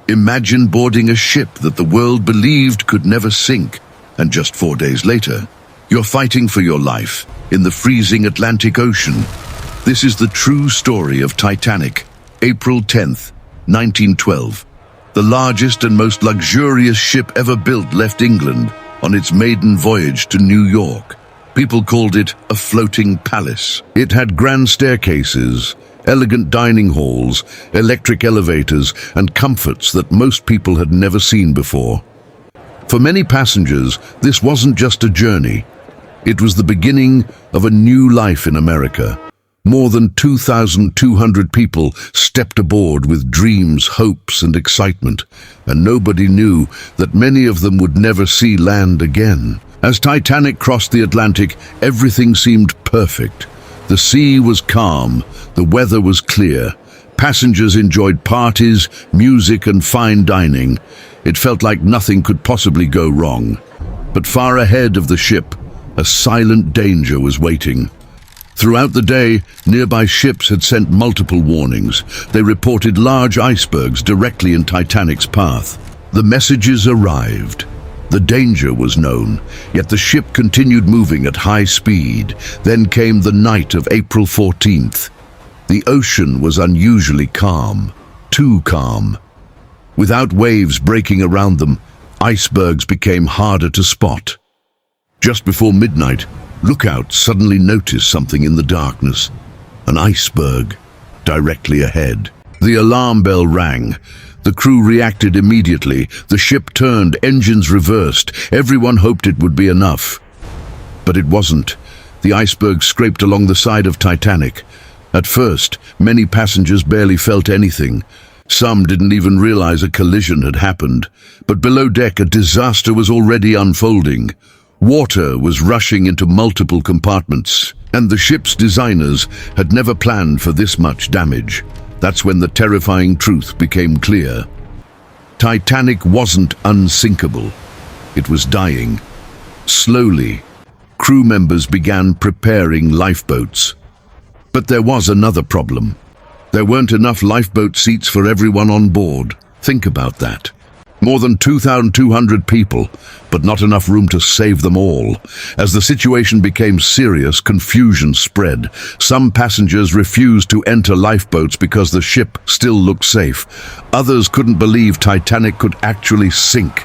Imagine boarding a ship that the world believed could never sink, and just 4 days later, you're fighting for your life in the freezing Atlantic Ocean. This is the true story of Titanic, April 10th, 1912. The largest and most luxurious ship ever built left England on its maiden voyage to New York. People called it a floating palace. It had grand staircases, elegant dining halls, electric elevators, and comforts that most people had never seen before. For many passengers, this wasn't just a journey. It was the beginning of a new life in America. More than 2,200 people stepped aboard with dreams, hopes, and excitement, and nobody knew that many of them would never see land again. As Titanic crossed the Atlantic, everything seemed perfect. The sea was calm, the weather was clear. Passengers enjoyed parties, music, and fine dining. It felt like nothing could possibly go wrong. But far ahead of the ship, a silent danger was waiting. Throughout the day, nearby ships had sent multiple warnings. They reported large icebergs directly in Titanic's path. The messages arrived. The danger was known, yet the ship continued moving at high speed. Then came the night of April 14th. The ocean was unusually calm, too calm. Without waves breaking around them, icebergs became harder to spot. Just before midnight, lookouts suddenly noticed something in the darkness. An iceberg, directly ahead. The alarm bell rang. The crew reacted immediately. The ship turned, engines reversed. Everyone hoped it would be enough. But it wasn't. The iceberg scraped along the side of Titanic. At first, many passengers barely felt anything. Some didn't even realize a collision had happened. But below deck, a disaster was already unfolding. Water was rushing into multiple compartments, and the ship's designers had never planned for this much damage. That's when the terrifying truth became clear. Titanic wasn't unsinkable. It was dying. Slowly, crew members began preparing lifeboats. But there was another problem. There weren't enough lifeboat seats for everyone on board. Think about that. More than 2,200 people, but not enough room to save them all. As the situation became serious, confusion spread. Some passengers refused to enter lifeboats because the ship still looked safe. Others couldn't believe Titanic could actually sink.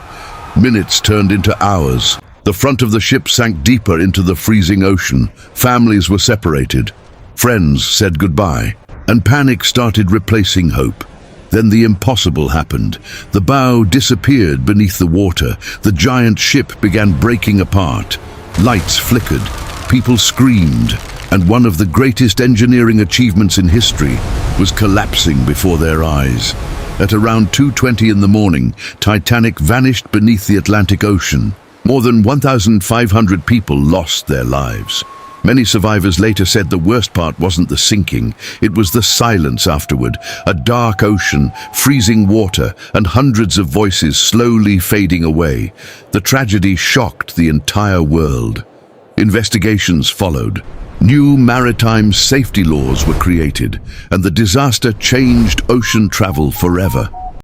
Minutes turned into hours. The front of the ship sank deeper into the freezing ocean. Families were separated. Friends said goodbye, and panic started replacing hope. Then the impossible happened. The bow disappeared beneath the water. The giant ship began breaking apart. Lights flickered. People screamed. And one of the greatest engineering achievements in history was collapsing before their eyes. At around 2:20 in the morning, Titanic vanished beneath the Atlantic Ocean. More than 1,500 people lost their lives. Many survivors later said the worst part wasn't the sinking, it was the silence afterward. A dark ocean, freezing water, and hundreds of voices slowly fading away. The tragedy shocked the entire world. Investigations followed. New maritime safety laws were created, and the disaster changed ocean travel forever.